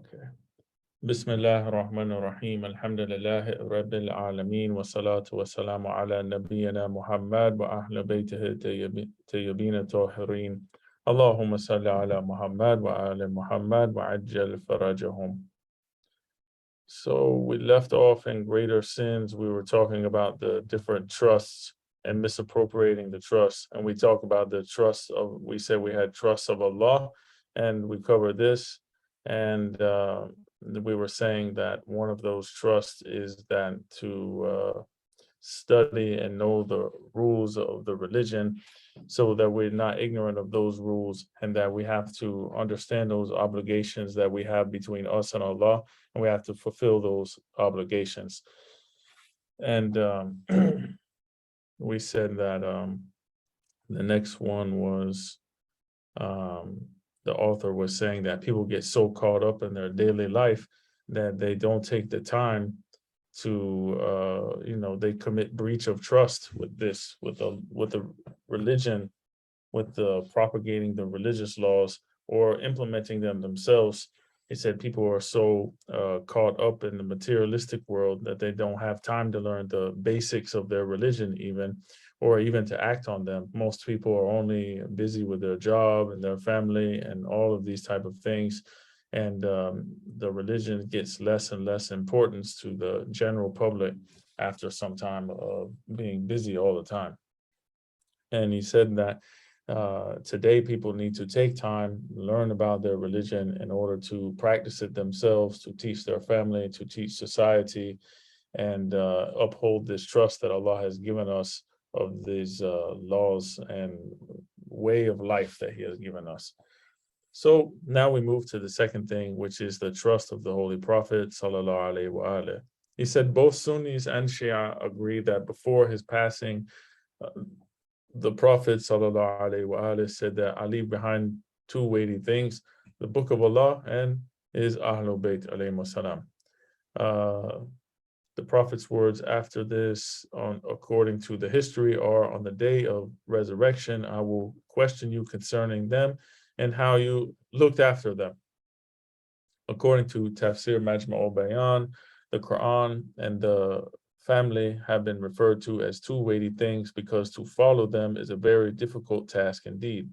Okay. Bismillah ar-Rahman ar-Rahim. Alhamdulillah Rabbil Alameen. Wa salatu wa salamu ala nabiyyina Muhammad wa ahla baytihi tayyibin tahirin. Allahumma salli ala Muhammad wa ala Muhammad wa ajjal farajahum. So we left off in greater sins. We were talking about the different trusts and misappropriating the trust. And we talked about the trust of, we said we had trust of Allah, and we covered this. And we were saying that one of those trusts is that to study and know the rules of the religion so that we're not ignorant of those rules, and that we have to understand those obligations that we have between us and Allah, and we have to fulfill those obligations. And we said that the next one was the author was saying that people get so caught up in their daily life that they don't take the time to they commit breach of trust with this, with the religion, with the propagating the religious laws or implementing them themselves. He said people are so caught up in the materialistic world that they don't have time to learn the basics of their religion, even, or even to act on them. Most people are only busy with their job and their family and all of these type of things. And the religion gets less and less importance to the general public after some time of being busy all the time. And he said that today people need to take time, learn about their religion in order to practice it themselves, to teach their family, to teach society, and uphold this trust that Allah has given us of these laws and way of life that He has given us. So now we move to the second thing, which is the trust of the Holy Prophet, sallallahu alaihi wasallam. He said both Sunnis and Shia agree that before his passing, the Prophet sallallahu alaihi wasallam said that I leave behind two weighty things: the Book of Allah and his Ahlul Bayt alayhi salam. The Prophet's words after this, according to the history, are, on the day of resurrection, I will question you concerning them and how you looked after them. According to Tafsir Majma' al-Bayan, the Quran and the family have been referred to as two weighty things because to follow them is a very difficult task indeed.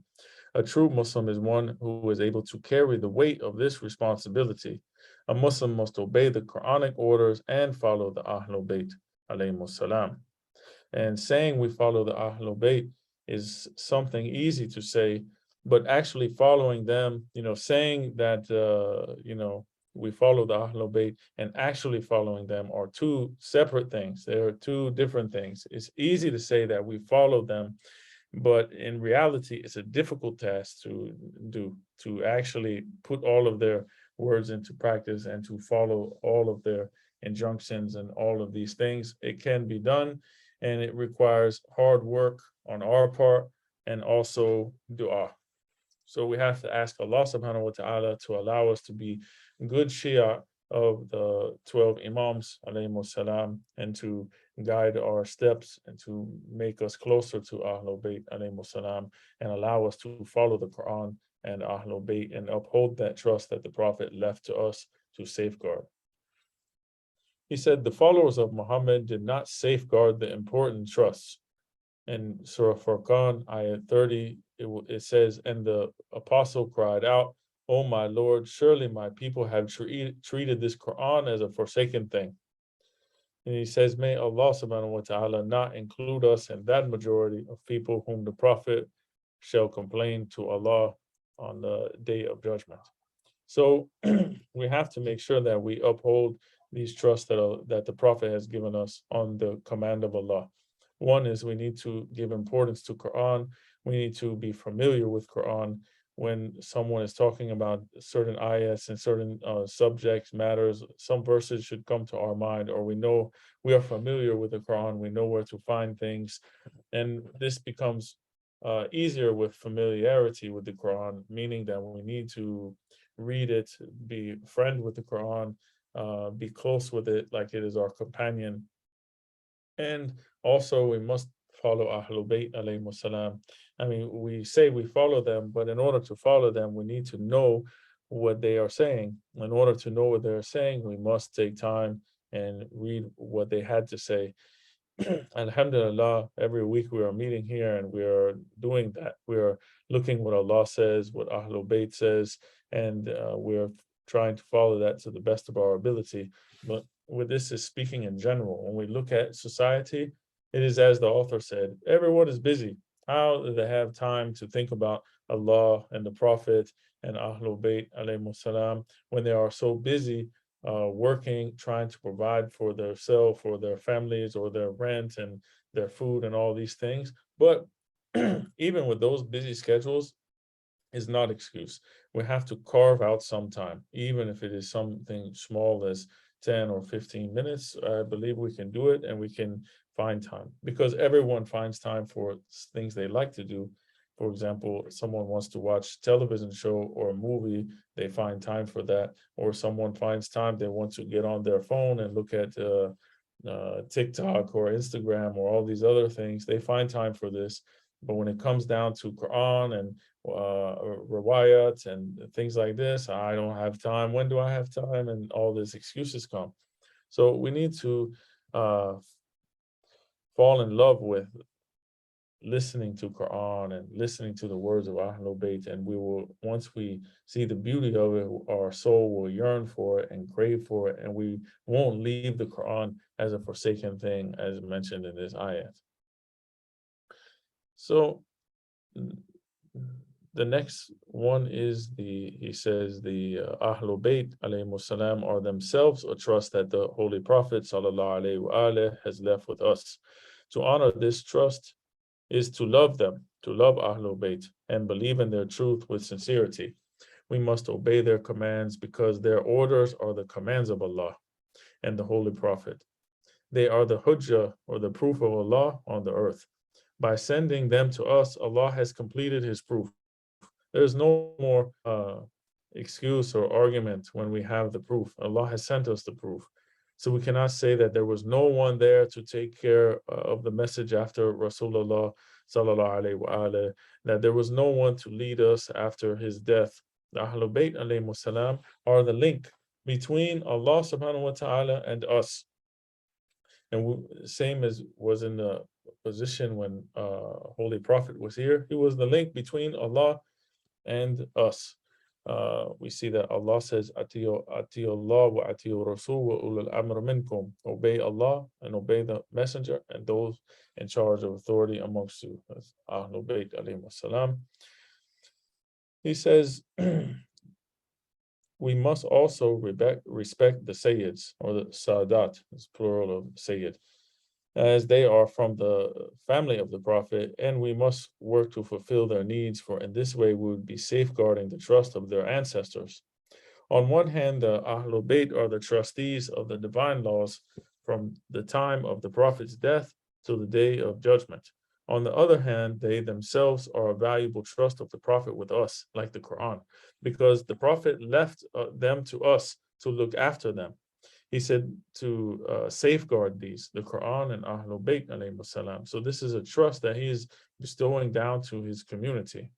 A true Muslim is one who is able to carry the weight of this responsibility. A Muslim must obey the Quranic orders and follow the Ahlul Bayt alayhimus salam. And saying we follow the Ahlul Bayt is something easy to say, but actually following them, saying that, we follow the Ahlul Bayt and actually following them are two separate things. They are two different things. It's easy to say that we follow them, but in reality, it's a difficult task to do, to actually put all of their words into practice and to follow all of their injunctions and all of these things. It can be done, and it requires hard work on our part and also dua. So we have to ask Allah subhanahu wa ta'ala to allow us to be good Shia of the 12 Imams alayhimus salam, and to guide our steps and to make us closer to Ahlul Bayt alayhimus salam, and allow us to follow the Quran and Ahlul Bayt and uphold that trust that the Prophet left to us to safeguard. He said the followers of Muhammad did not safeguard the important trusts. In Surah Furqan, ayat 30, it says, and the apostle cried out, "O my Lord, surely my people have treated this Quran as a forsaken thing." And he says, may Allah subhanahu wa ta'ala not include us in that majority of people whom the Prophet shall complain to Allah on the day of judgment. So we have to make sure that we uphold these trusts that the Prophet has given us on the command of Allah. One is we need to give importance to Quran. We need to be familiar with Quran. When someone is talking about certain ayats and certain subjects, matters, some verses should come to our mind, or we know we are familiar with the Quran, we know where to find things. And this becomes easier with familiarity with the Quran, meaning that we need to read it, be friend with the Quran, be close with it like it is our companion. And also we must follow Ahlul Bayt alayhimus salam. I mean, we say we follow them, but in order to follow them, we need to know what they are saying. In order to know what they're saying, we must take time and read what they had to say. Alhamdulillah, every week we are meeting here and we are doing that. We are looking what Allah says, what Ahlul Bayt says, and we're trying to follow that to the best of our ability. But with this is speaking in general. When we look at society, it is as the author said, everyone is busy. How do they have time to think about Allah and the Prophet and Ahlul Bayt alayhimus salam when they are so busy working, trying to provide for themselves, for their families, or their rent and their food and all these things. But even with those busy schedules, is not excuse. We have to carve out some time, even if it is something small as 10 or 15 minutes. I believe we can do it and we can find time because everyone finds time for things they like to do. For example, someone wants to watch television show or a movie, they find time for that. Or someone finds time, they want to get on their phone and look at TikTok or Instagram or all these other things. They find time for this. But when it comes down to Quran and riwayat and things like this, I don't have time. When do I have time? And all these excuses come. So we need to uh, fall in love with listening to Quran and listening to the words of Ahlul Bayt, and we will, once we see the beauty of it, our soul will yearn for it and crave for it, and we won't leave the Quran as a forsaken thing, as mentioned in this ayat. So the next one is he says the Ahlul Bayt alayhimus salam are themselves a trust that the Holy Prophet sallallahu alayhi wa alayhi has left with us. To honor this trust is to love them, to love Ahlul Bayt, and believe in their truth with sincerity. We must obey their commands because their orders are the commands of Allah and the Holy Prophet. They are the hujjah, or the proof of Allah on the earth. By sending them to us, Allah has completed His proof. There's no more excuse or argument when we have the proof. Allah has sent us the proof. So we cannot say that there was no one there to take care of the message after Rasulullah sallallahu alaihi wasallam, that there was no one to lead us after his death. The Ahlul Bayt alayhi salam are the link between Allah subhanahu wa ta'ala and us. And same as was in the position when Holy Prophet was here, he was the link between Allah and us. We see that Allah says, "Atiyu Allah wa atiyu Rasul wa ulul amr minkum." Obey Allah and obey the Messenger and those in charge of authority amongst you. That's Ahlul Bayt alayhi salam. He says, we must also respect the Sayyids, or the Sadat, it's plural of Sayyid, as they are from the family of the Prophet, and we must work to fulfill their needs, for in this way we would be safeguarding the trust of their ancestors. On one hand, the Ahlul Bayt are the trustees of the divine laws from the time of the Prophet's death to the day of judgment. On the other hand, they themselves are a valuable trust of the Prophet with us, like the Quran, because the Prophet left them to us to look after them. He said to safeguard these, the Quran and Ahlul Bayt alayhi salam. So this is a trust that he is bestowing down to his community.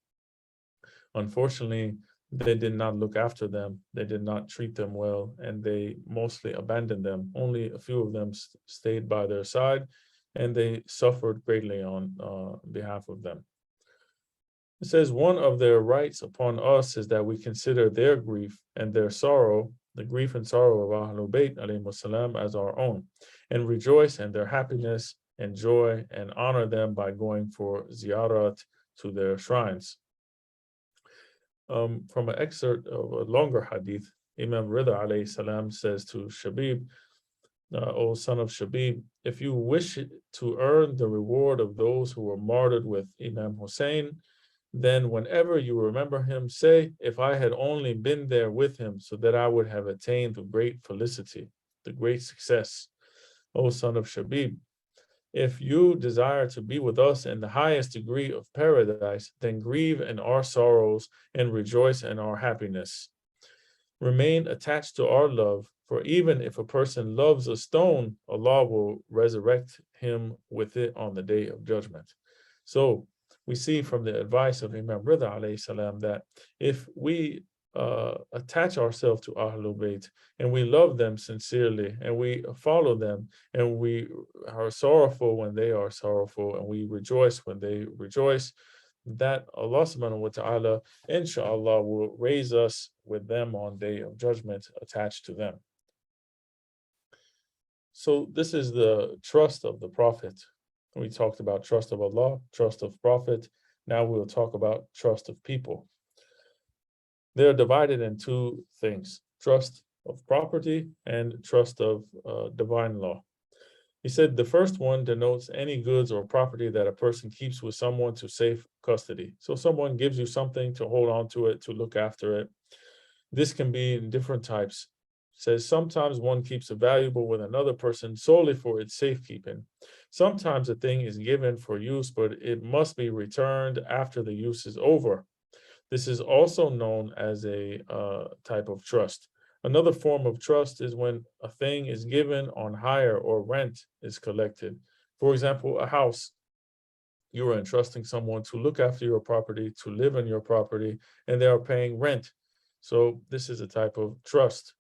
Unfortunately, they did not look after them. They did not treat them well, and they mostly abandoned them. Only a few of them stayed by their side, and they suffered greatly on behalf of them. It says, one of their rights upon us is that we consider their grief and their sorrow, the grief and sorrow of Ahlul Bayt alayhi salam, as our own, and rejoice in their happiness and joy, and honor them by going for ziyarat to their shrines. From an excerpt of a longer hadith, Imam Rida alayhi salam says to Shabib, O son of Shabib, if you wish to earn the reward of those who were martyred with Imam Hussein, then whenever you remember him, say, if I had only been there with him, so that I would have attained the great felicity, the great success. O son of Shabib, if you desire to be with us in the highest degree of paradise, then grieve in our sorrows and rejoice in our happiness. Remain attached to our love, for even if a person loves a stone, Allah will resurrect him with it on the day of judgment. So we see from the advice of Imam Rida alayhi salam that if we attach ourselves to Ahlul Bayt, and we love them sincerely, and we follow them, and we are sorrowful when they are sorrowful, and we rejoice when they rejoice, that Allah subhanahu wa ta'ala, inshallah, will raise us with them on Day of Judgment attached to them. So this is the trust of the Prophet. We talked about trust of Allah, trust of Prophet. Now we'll talk about trust of people. They're divided in two things: trust of property and trust of divine law. He said the first one denotes any goods or property that a person keeps with someone to safe custody. So someone gives you something to hold on to it, to look after it. This can be in different types. Says sometimes one keeps a valuable with another person solely for its safekeeping. Sometimes a thing is given for use, but it must be returned after the use is over. This is also known as a type of trust. Another form of trust is when a thing is given on hire or rent is collected. For example, a house. You are entrusting someone to look after your property, to live in your property, and they are paying rent. So this is a type of trust.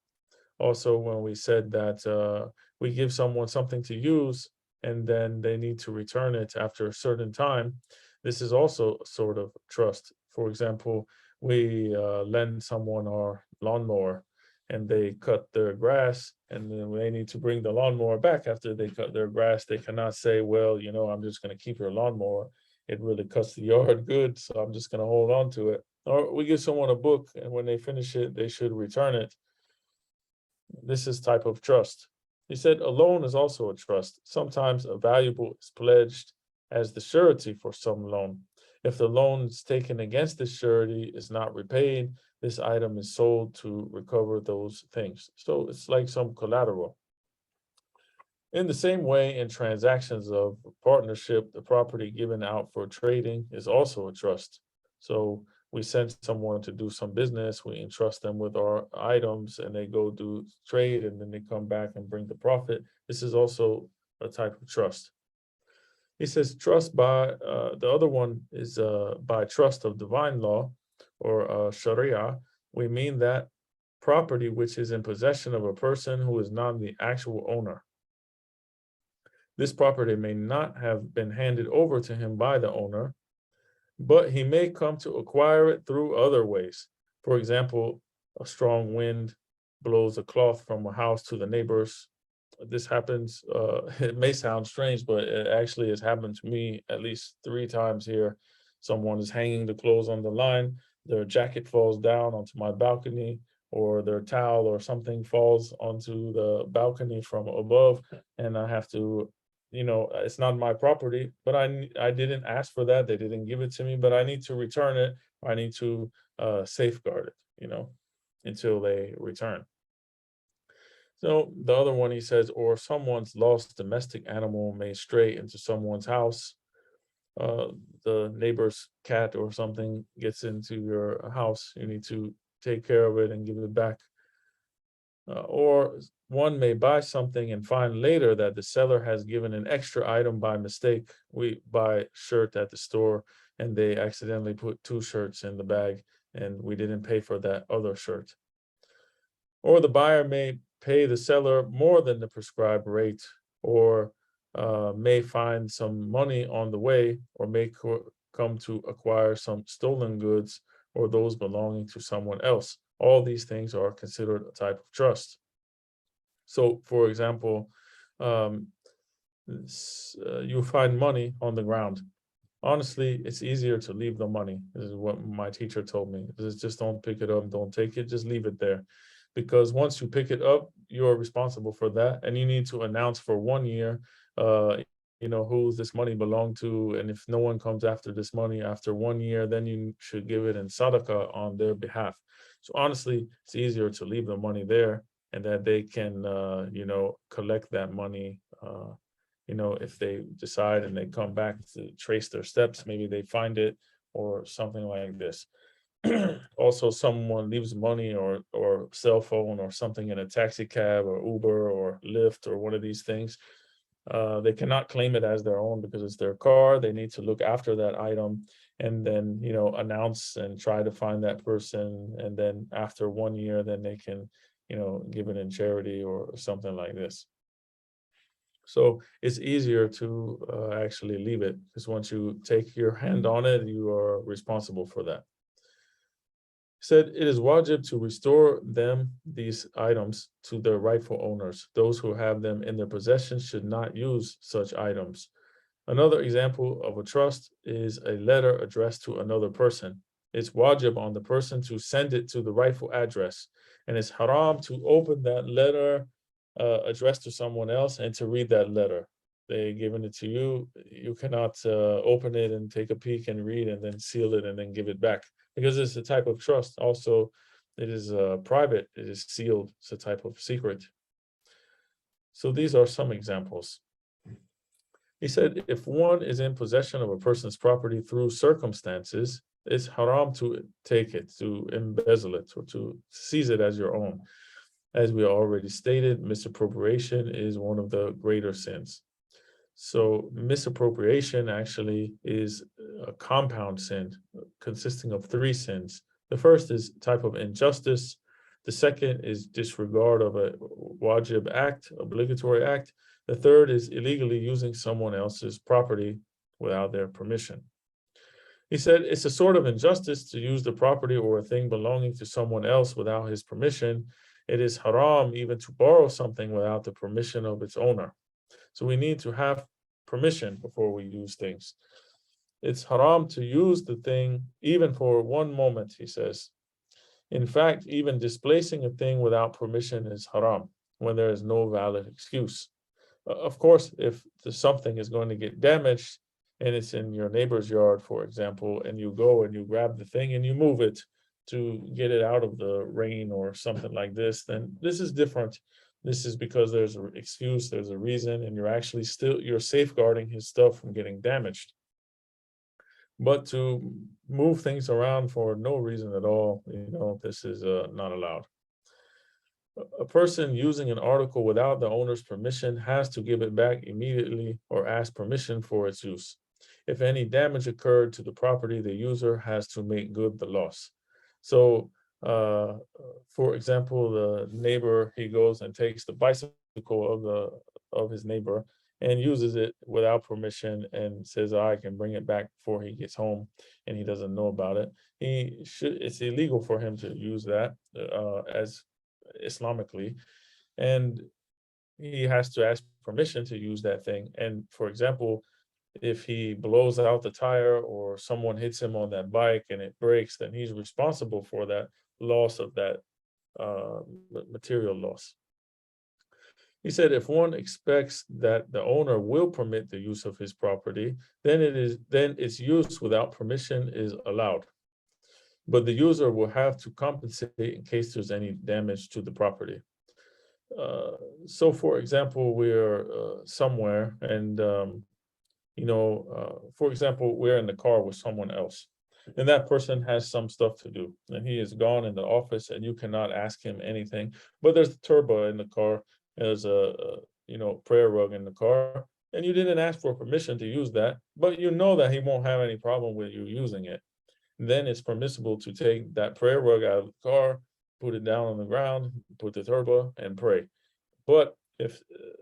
Also, when we said that we give someone something to use and then they need to return it after a certain time, this is also a sort of trust. For example, we lend someone our lawnmower and they cut their grass, and then they need to bring the lawnmower back after they cut their grass. They cannot say, well, I'm just going to keep your lawnmower. It really cuts the yard good, so I'm just going to hold on to it. Or we give someone a book, and when they finish it, they should return it. This is type of trust. He said a loan is also a trust. Sometimes a valuable is pledged as the surety for some loan. If the loan is taken against the surety is not repaid, this item is sold to recover those things. So it's like some collateral. In the same way, in transactions of partnership, the property given out for trading is also a trust. So we send someone to do some business, we entrust them with our items, and they go do trade, and then they come back and bring the profit. This is also a type of trust. He says trust by, the other one is by trust of divine law or Sharia. We mean that property which is in possession of a person who is not the actual owner. This property may not have been handed over to him by the owner, but he may come to acquire it through other ways. For example, a strong wind blows a cloth from a house to the neighbors. This happens, it may sound strange, but it actually has happened to me at least 3 times here. Someone is hanging the clothes on the line, their jacket falls down onto my balcony, or their towel or something falls onto the balcony from above, and I have to, it's not my property, but I didn't ask for that. They didn't give it to me, but I need to return it. I need to safeguard it, until they return. So the other one, he says, or someone's lost domestic animal may stray into someone's house. The neighbor's cat or something gets into your house. You need to take care of it and give it back. Or one may buy something and find later that the seller has given an extra item by mistake. We buy shirt at the store and they accidentally put 2 shirts in the bag and we didn't pay for that other shirt. Or the buyer may pay the seller more than the prescribed rate, or may find some money on the way, or may come to acquire some stolen goods or those belonging to someone else. All these things are considered a type of trust. So, for example, you find money on the ground. Honestly, it's easier to leave the money. This is what my teacher told me. Just don't pick it up, don't take it, just leave it there. Because once you pick it up, you're responsible for that. And you need to announce for 1 year, who this money belong to. And if no one comes after this money after 1 year, then you should give it in sadaqah on their behalf. So honestly, it's easier to leave the money there and that they can, collect that money. If they decide and they come back to trace their steps, maybe they find it or something like this. Also, someone leaves money or cell phone or something in a taxi cab or Uber or Lyft or one of these things. They cannot claim it as their own because it's their car. They need to look after that item. and then, announce and try to find that person. And then after 1 year, then they can, give it in charity or something like this. So it's easier to actually leave it, because once you take your hand on it, you are responsible for that. Said it is wajib to restore these items to their rightful owners. Those who have them in their possession should not use such items. Another example of a trust is a letter addressed to another person. It's wajib on the person to send it to the rightful address, and it's haram to open that letter addressed to someone else and to read that letter. They given it to you, you cannot open it and take a peek and read and then seal it and then give it back, because it's a type of trust. Also, it is private, it is sealed, it's a type of secret. So these are some examples. He said, if one is in possession of a person's property through circumstances, it's haram to take it, to embezzle it, or to seize it as your own. As we already stated, misappropriation is one of the greater sins. So misappropriation actually is a compound sin consisting of 3 sins. The first is type of injustice. The second is disregard of a wajib act, obligatory act. The third is illegally using someone else's property without their permission. He said it's a sort of injustice to use the property or a thing belonging to someone else without his permission. It is haram even to borrow something without the permission of its owner. So we need to have permission before we use things. It's haram to use the thing even for 1 moment, he says. In fact, even displacing a thing without permission is haram when there is no valid excuse. Of course, if something is going to get damaged and it's in your neighbor's yard, for example, and you go and you grab the thing and you move it to get it out of the rain or something like this, then this is different. This is because there's an excuse, there's a reason, and you're safeguarding his stuff from getting damaged. But to move things around for no reason at all, this is not allowed. A person using an article without the owner's permission has to give it back immediately or ask permission for its use. If any damage occurred to the property, the user has to make good the loss. So, for example, the neighbor, he goes and takes the bicycle of his neighbor and uses it without permission and says, I can bring it back before he gets home, and he doesn't know about it. It's illegal for him to use that as Islamically, and he has to ask permission to use that thing. And for example, if he blows out the tire or someone hits him on that bike and it breaks, then he's responsible for that loss of that material loss. He said, if one expects that the owner will permit the use of his property, then its use without permission is allowed. But the user will have to compensate in case there's any damage to the property. So for example, we're somewhere and, for example, we're in the car with someone else, and that person has some stuff to do, and he is gone in the office and you cannot ask him anything, but there's the turbo in the car, there's a prayer rug in the car, and you didn't ask for permission to use that, but you know that he won't have any problem with you using it. Then it's permissible to take that prayer rug out of the car, put it down on the ground, put the turbo, and pray. But if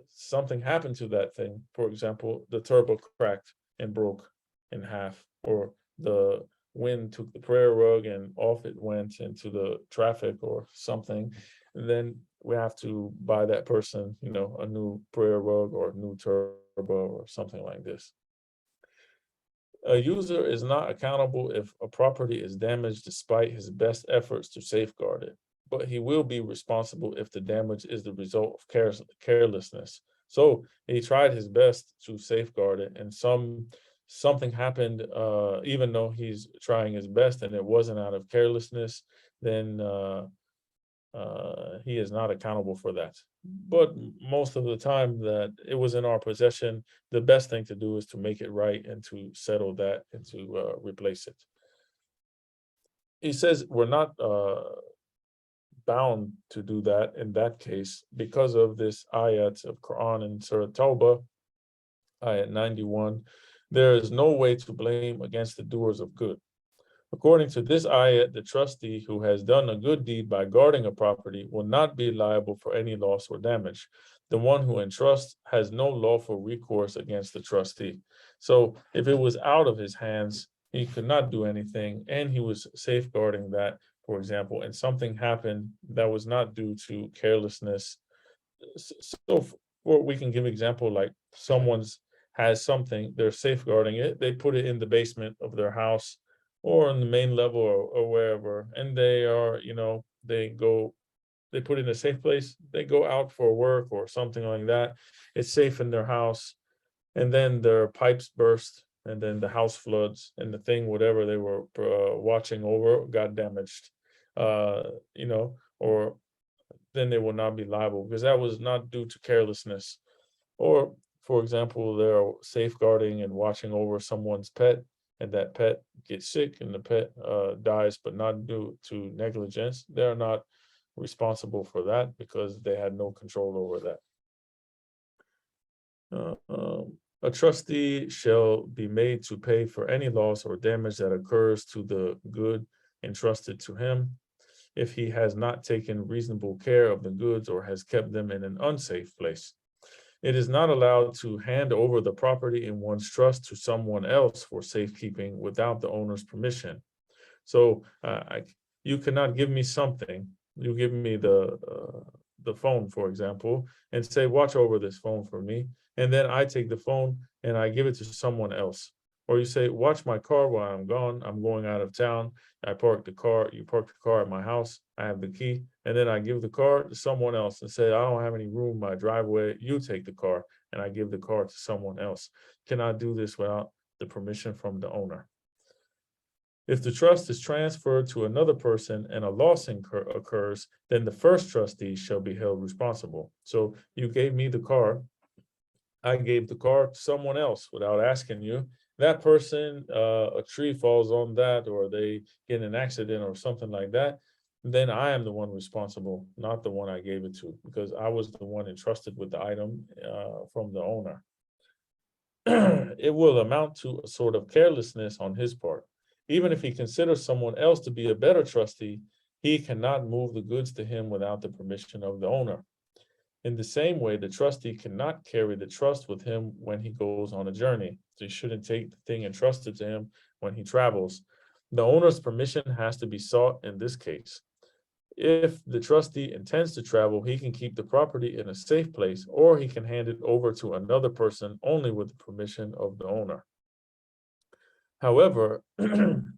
something happened to that thing, for example, the turbo cracked and broke in half, or the wind took the prayer rug and off it went into the traffic or something, then we have to buy that person, a new prayer rug or a new turbo or something like this. A user is not accountable if a property is damaged despite his best efforts to safeguard it, but he will be responsible if the damage is the result of carelessness. So he tried his best to safeguard it, and something happened, even though he's trying his best and it wasn't out of carelessness, then he is not accountable for that. But most of the time that it was in our possession, the best thing to do is to make it right and to settle that and to replace it. He says we're not bound to do that in that case because of this ayat of Quran in Surah Tawbah, ayat 91. There is no way to blame against the doers of good. According to this ayat, the trustee who has done a good deed by guarding a property will not be liable for any loss or damage. The one who entrusts has no lawful recourse against the trustee. So if it was out of his hands, he could not do anything, and he was safeguarding that, for example, and something happened that was not due to carelessness. So, or we can give example like someone's has something, they're safeguarding it, they put it in the basement of their house or on the main level or wherever, and they are, they put it in a safe place, they go out for work or something like that, it's safe in their house, and then their pipes burst, and then the house floods, and the thing, whatever they were watching over, got damaged, uh, or then they will not be liable because that was not due to carelessness. Or, for example, they're safeguarding and watching over someone's pet, and that pet gets sick and the pet dies, but not due to negligence. They're not responsible for that because they had no control over that. A trustee shall be made to pay for any loss or damage that occurs to the good entrusted to him if he has not taken reasonable care of the goods or has kept them in an unsafe place. It is not allowed to hand over the property in one's trust to someone else for safekeeping without the owner's permission. So you cannot give me something. You give me the phone, for example, and say, watch over this phone for me. And then I take the phone and I give it to someone else. Or you say, watch my car while I'm gone. I'm going out of town. I park the car. You park the car at my house. I have the key. And then I give the car to someone else and say, I don't have any room in my driveway. You take the car. And I give the car to someone else. Cannot do this without the permission from the owner. If the trust is transferred to another person and a loss occurs, then the first trustee shall be held responsible. So you gave me the car, I gave the car to someone else without asking you. That person, a tree falls on that, or they get in an accident or something like that, then I am the one responsible, not the one I gave it to, because I was the one entrusted with the item from the owner. It will amount to a sort of carelessness on his part. Even if he considers someone else to be a better trustee, he cannot move the goods to him without the permission of the owner. In the same way, the trustee cannot carry the trust with him when he goes on a journey. So he shouldn't take the thing entrusted to him when he travels. The owner's permission has to be sought in this case. If the trustee intends to travel, he can keep the property in a safe place, or he can hand it over to another person only with the permission of the owner. However,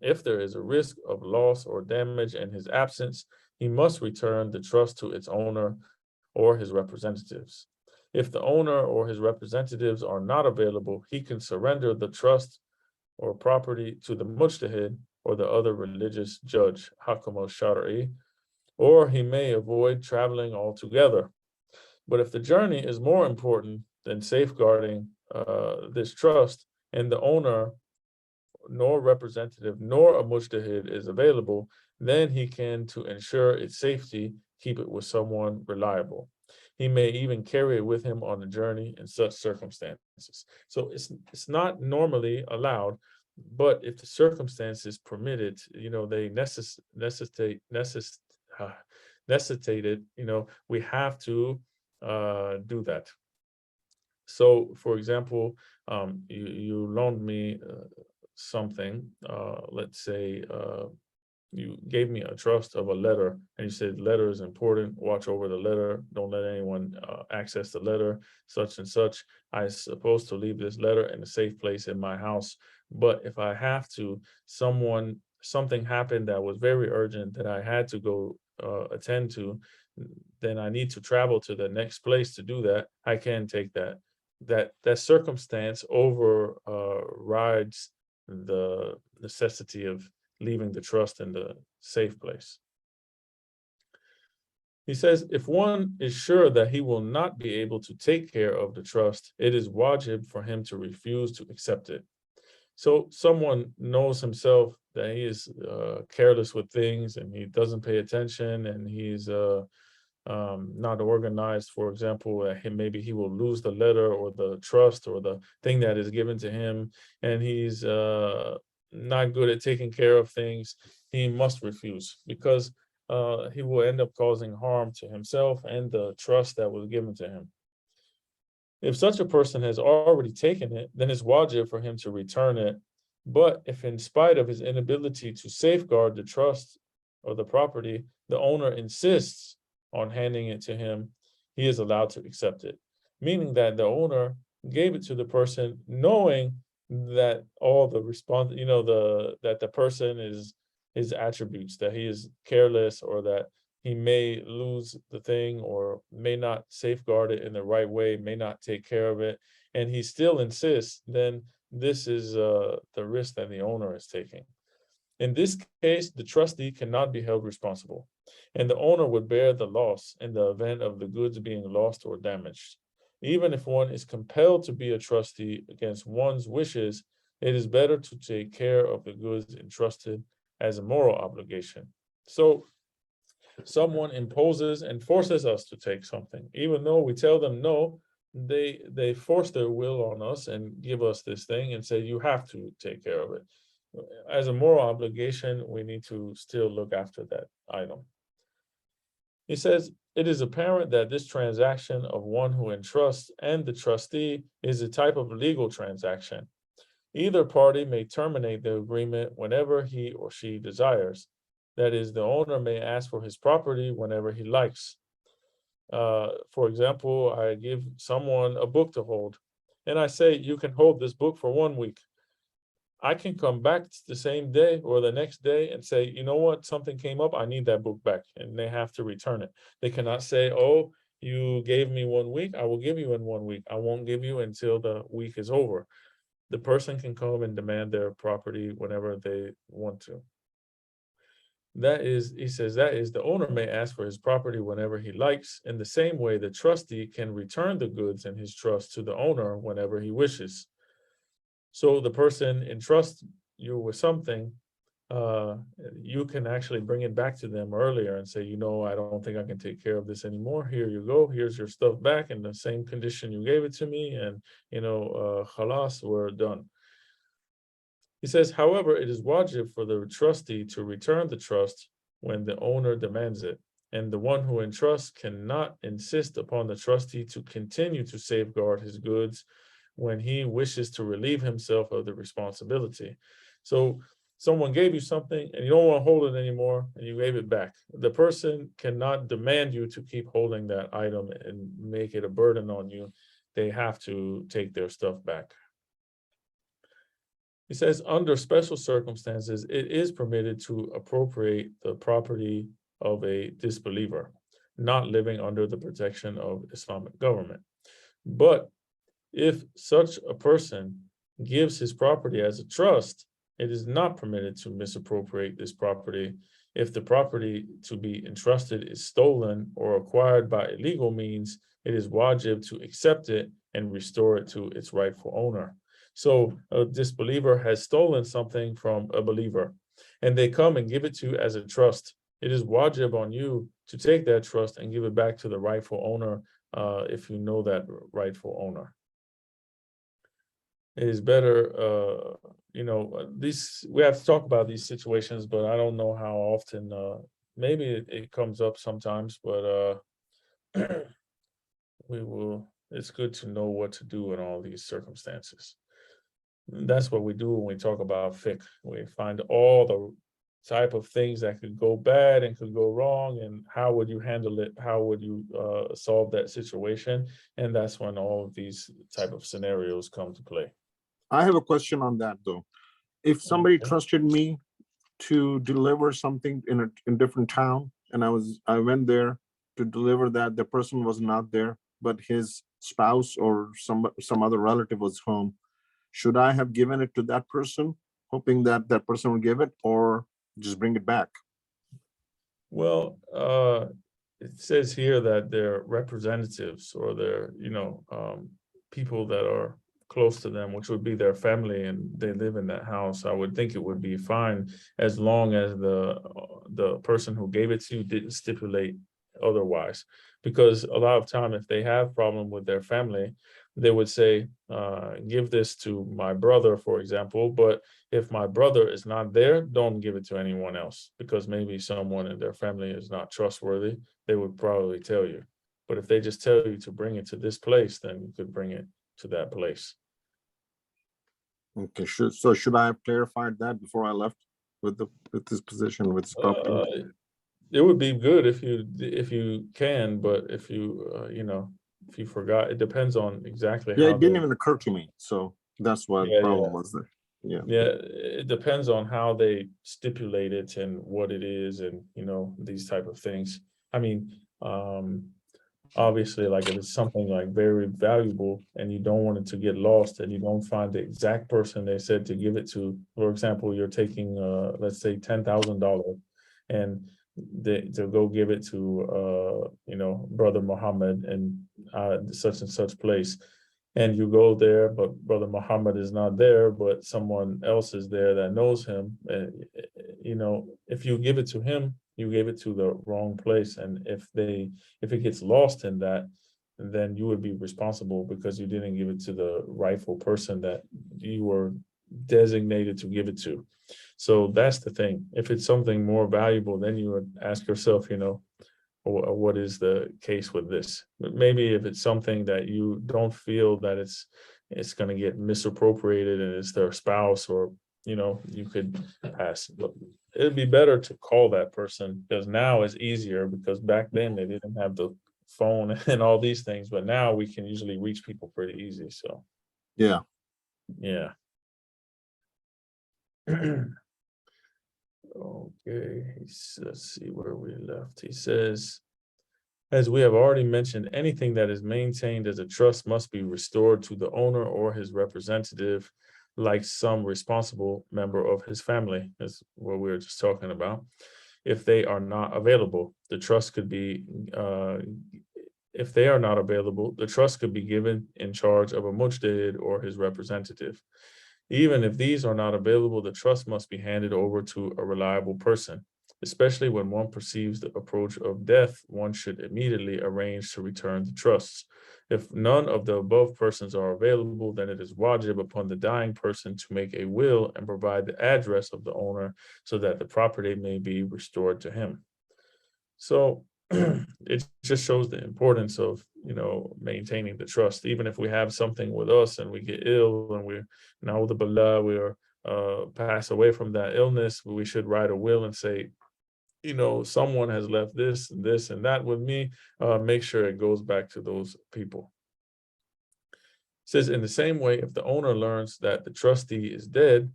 if there is a risk of loss or damage in his absence, he must return the trust to its owner or his representatives. If the owner or his representatives are not available, he can surrender the trust or property to the mujtahid or the other religious judge, Hakam al-Shar'i, or he may avoid traveling altogether. But if the journey is more important than safeguarding this trust, and the owner nor representative nor a mujtahid is available, then he can, to ensure its safety, keep it with someone reliable. He may even carry it with him on the journey in such circumstances. So it's not normally allowed, but if the circumstances permit it, they necessitate it, we have to do that. So, for example, you loaned me something, let's say you gave me a trust of a letter, and you said letter is important, watch over the letter, don't let anyone access the letter, such and such. I'm supposed to leave this letter in a safe place in my house, but if I have to, something happened that was very urgent that I had to go attend to, then I need to travel to the next place to do that. I can take that circumstance overrides the necessity of leaving the trust in the safe place. He says, if one is sure that he will not be able to take care of the trust, it is wajib for him to refuse to accept it. So someone knows himself that he is careless with things and he doesn't pay attention, and he's not organized. For example, maybe he will lose the letter or the trust or the thing that is given to him, and he's not good at taking care of things. He must refuse, because he will end up causing harm to himself and the trust that was given to him. If such a person has already taken it, then it's wajib for him to return it. But if, in spite of his inability to safeguard the trust or the property, the owner insists on handing it to him, he is allowed to accept it. Meaning that the owner gave it to the person knowing that all the response, that the person is his attributes, that he is careless, or that he may lose the thing, or may not safeguard it in the right way, may not take care of it, and he still insists, then this is the risk that the owner is taking. In this case, the trustee cannot be held responsible, and the owner would bear the loss in the event of the goods being lost or damaged. Even if one is compelled to be a trustee against one's wishes, it is better to take care of the goods entrusted as a moral obligation. So someone imposes and forces us to take something, even though we tell them no, they force their will on us and give us this thing and say, you have to take care of it. As a moral obligation, we need to still look after that item. He says, it is apparent that this transaction of one who entrusts and the trustee is a type of legal transaction. Either party may terminate the agreement whenever he or she desires. That is, the owner may ask for his property whenever he likes. For example, I give someone a book to hold, and I say, you can hold this book for 1 week. I can come back the same day or the next day and say, you know what, something came up, I need that book back, and they have to return it. They cannot say, oh, you gave me 1 week, I will give you in 1 week. I won't give you until the week is over. The person can come and demand their property whenever they want to. That is, he says, that is, the owner may ask for his property whenever he likes. In the same way, the trustee can return the goods in his trust to the owner whenever he wishes. So the person entrusts you with something, you can actually bring it back to them earlier and say, I don't think I can take care of this anymore. Here you go. Here's your stuff back in the same condition you gave it to me. And, khalas, we're done. He says, however, it is wajib for the trustee to return the trust when the owner demands it, and the one who entrusts cannot insist upon the trustee to continue to safeguard his goods when he wishes to relieve himself of the responsibility. So someone gave you something and you don't want to hold it anymore, and you gave it back. The person cannot demand you to keep holding that item and make it a burden on you. They have to take their stuff back. He says, under special circumstances, it is permitted to appropriate the property of a disbeliever, not living under the protection of Islamic government. But if such a person gives his property as a trust, it is not permitted to misappropriate this property. If the property to be entrusted is stolen or acquired by illegal means, it is wajib to accept it and restore it to its rightful owner. So a disbeliever has stolen something from a believer, and they come and give it to you as a trust. It is wajib on you to take that trust and give it back to the rightful owner, if you know that rightful owner. It is better, we have to talk about these situations, but I don't know how often. Maybe it comes up sometimes, but it's good to know what to do in all these circumstances. That's what we do when we talk about fiqh. We find all the type of things that could go bad and could go wrong, and how would you handle it? How would you solve that situation? And that's when all of these type of scenarios come to play. I have a question on that though. If somebody trusted me to deliver something in a different town, and I went there to deliver that, the person was not there, but his spouse or some other relative was home, should I have given it to that person, hoping that that person would give it, or just bring it back? Well, it says here that they're representatives, or they're, people that are close to them, which would be their family, and they live in that house. I would think it would be fine, as long as the person who gave it to you didn't stipulate otherwise. Because a lot of time, if they have problem with their family, they would say, give this to my brother, for example. But if my brother is not there, don't give it to anyone else, because maybe someone in their family is not trustworthy. They would probably tell you. But if they just tell you to bring it to this place, then you could bring it to that place. Okay, so should I have clarified that before I left with this position, with this property? It would be good if you can, but if you you know, if you forgot, it depends on exactly Yeah, how it didn't they. even occur to me, so that's what the Yeah, problem was there. Yeah, yeah, it depends on how they stipulate it and what it is, and you know, these type of things. I mean, obviously, like if it's something like very valuable and you don't want it to get lost and you don't find the exact person they said to give it to, for example, you're taking let's say $10,000 and to go give it to you know, brother Muhammad and such and such place, and you go there, but brother Muhammad is not there, but someone else is there that knows him. And you know, if you give it to him, you gave it to the wrong place, and if it gets lost in that, then you would be responsible because you didn't give it to the rightful person that you were designated to give it to. So that's the thing. If it's something more valuable, then you would ask yourself, you know, what is the case with this? But maybe if it's something that you don't feel that it's going to get misappropriated and it's their spouse, or you know, you could pass. But it'd be better to call that person, because now it's easier, because back then they didn't have the phone and all these things, but now we can usually reach people pretty easy. So yeah. yeah. Okay, let's see where we left. He says, as we have already mentioned, anything that is maintained as a trust must be restored to the owner or his representative, like some responsible member of his family, is what we were just talking about. If they are not available, the trust could be, if they are not available, the trust could be given in charge of a mujtahid or his representative. Even if these are not available, the trust must be handed over to a reliable person. Especially when one perceives the approach of death, one should immediately arrange to return the trusts. If none of the above persons are available, then it is wajib upon the dying person to make a will and provide the address of the owner so that the property may be restored to him. So it just shows the importance of, you know, maintaining the trust. Even if we have something with us and we get ill and we're now the Billah, we're pass away from that illness, we should write a will and say, you know, someone has left this and this and that with me. Make sure it goes back to those people. It says, in the same way, if the owner learns that the trustee is dead,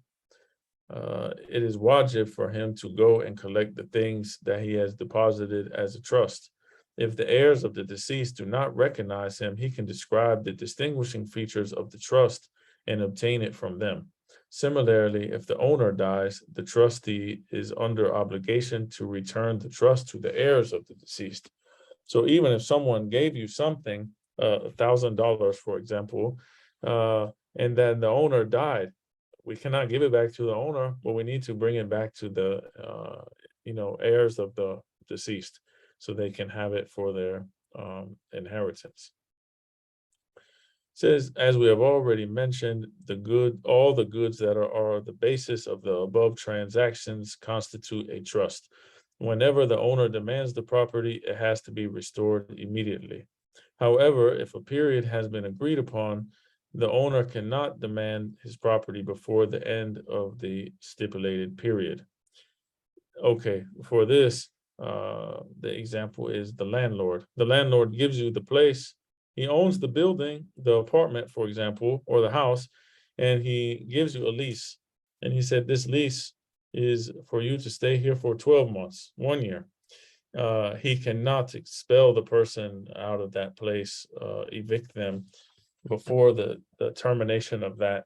it is wajib for him to go and collect the things that he has deposited as a trust. If the heirs of the deceased do not recognize him, he can describe the distinguishing features of the trust and obtain it from them. Similarly, if the owner dies, the trustee is under obligation to return the trust to the heirs of the deceased. So even if someone gave you something, $1,000, for example, and then the owner died, we cannot give it back to the owner, but we need to bring it back to the you know, heirs of the deceased, so they can have it for their inheritance. Says, as we have already mentioned, all the goods that are the basis of the above transactions constitute a trust. Whenever the owner demands the property, it has to be restored immediately. However, if a period has been agreed upon, the owner cannot demand his property before the end of the stipulated period. Okay, for this, the example is the landlord. The landlord gives you the place. He owns the building, the apartment, for example, or the house, and he gives you a lease. And he said, this lease is for you to stay here for 12 months, 1 year. He cannot expel the person out of that place, evict them before the termination of that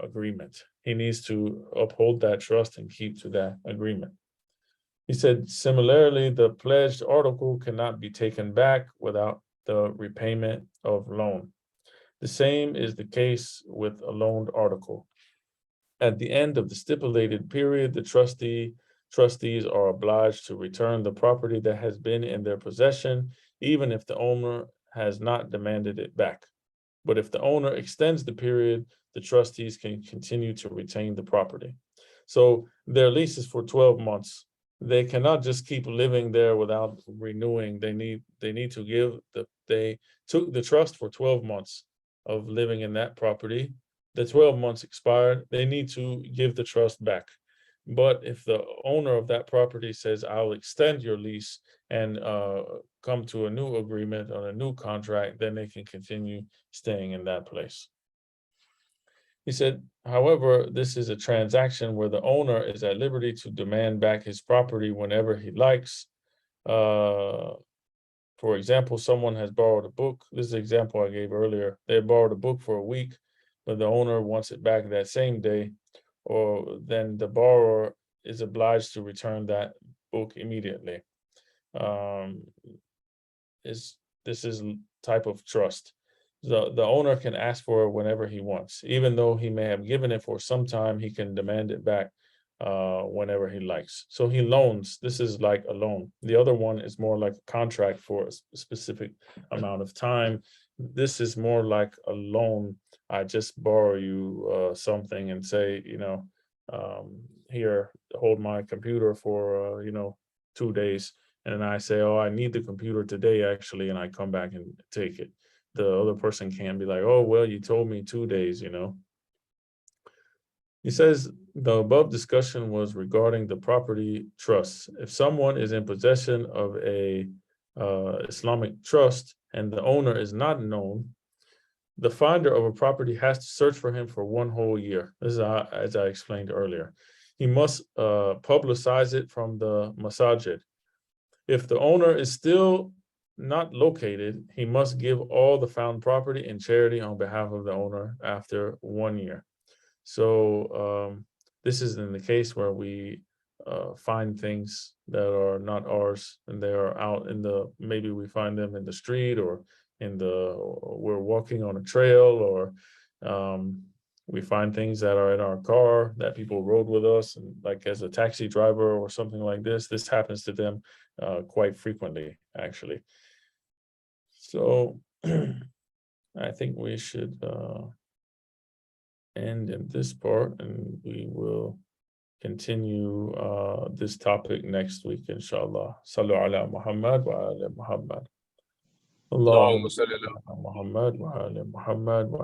agreement. He needs to uphold that trust and keep to that agreement. He said, similarly, the pledged article cannot be taken back without the repayment of loan. The same is the case with a loaned article. At the end of the stipulated period, the trustee trustees are obliged to return the property that has been in their possession, even if the owner has not demanded it back. But if the owner extends the period, the trustees can continue to retain the property. So their lease is for 12 months. They cannot just keep living there without renewing. They need to give they took the trust for 12 months of living in that property. The 12 months expired. They need to give the trust back. But if the owner of that property says, I'll extend your lease and come to a new agreement on a new contract, then they can continue staying in that place. He said, however, this is a transaction where the owner is at liberty to demand back his property whenever he likes. For example, someone has borrowed a book. This is the example I gave earlier. They borrowed a book for a week, but the owner wants it back that same day, or then the borrower is obliged to return that book immediately. This is type of trust. The owner can ask for it whenever he wants, even though he may have given it for some time, he can demand it back whenever he likes. So he loans. This is like a loan. The other one is more like a contract for a specific amount of time. This is more like a loan. I just borrow you something and say, here, hold my computer for 2 days. And I say, oh, I need the computer today, actually, and I come back and take it. The other person can't be like, oh, well, you told me 2 days, He says the above discussion was regarding the property trusts. If someone is in possession of a Islamic trust and the owner is not known, the finder of a property has to search for him for 1 whole year. This is as I explained earlier. He must publicize it from the masajid. If the owner is still not located, he must give all the found property in charity on behalf of the owner after 1 year. So this is in the case where we find things that are not ours and they are out in maybe we find them in the street or we're walking on a trail, or we find things that are in our car that people rode with us, and like as a taxi driver or something like this happens to them quite frequently, actually. So I think we should end in this part, and we will continue this topic next week, inshallah. Sallu ala Muhammad wa ala Muhammad. Allahumma salli ala Muhammad wa ala Muhammad wa